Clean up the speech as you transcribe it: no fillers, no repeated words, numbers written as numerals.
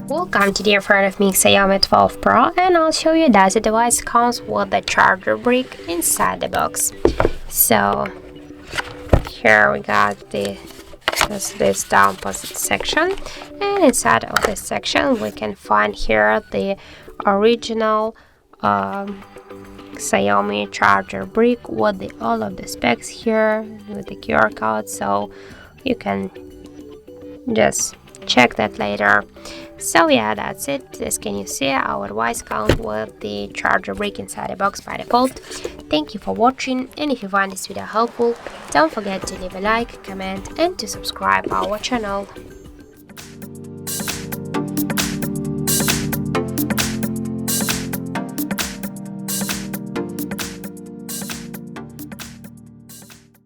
Welcome to the in front of me Xiaomi 12 Pro, and I'll show you that the device comes with the charger brick inside the box. So here we got this down positive section, and inside of this section we can find here the original Xiaomi charger brick with all of the specs here with the QR code, so you can just check that later. So yeah, that's it. As can you see, our device comes with the charger brick inside the box by default. Thank you for watching, and if you find this video helpful, don't forget to leave a like, comment and to subscribe our channel.